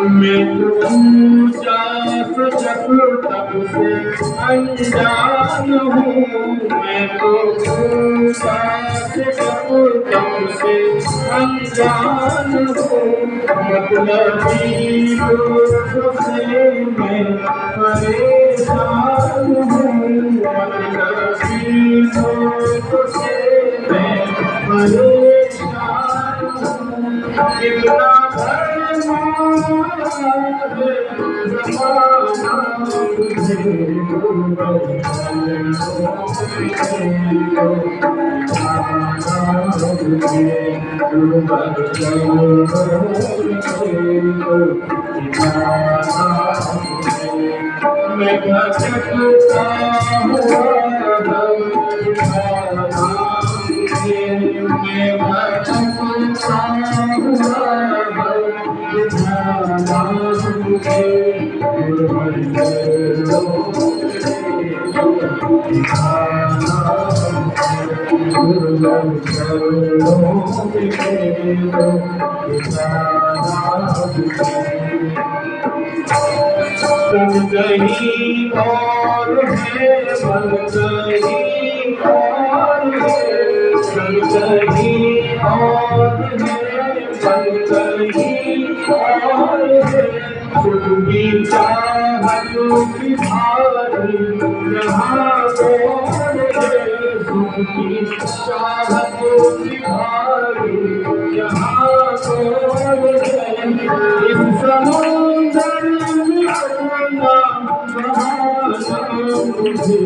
मैं पूजा जब तब से अनजान हूँ। मैं तो पूजा जब तब से अनजान हूँ। मतलबी लोगों से मैं परेशान हूँ। मतलबी लोगों से मैं परेशान हूँ। कितना मैं भटकता हुआ बन गई और है बन गई और है बन गई और है बन गई और है खुद भी चाहत की भारी यहाँ कौन है खुद की चाहत की भारी यहाँ कौन है इस समुंदर में अपना मुझे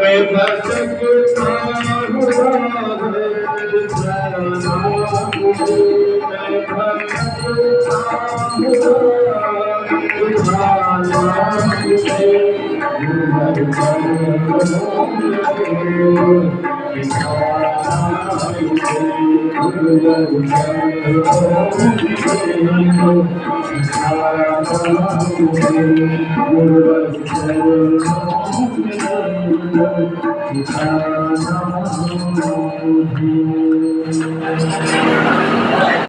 मैं भटकता हुआ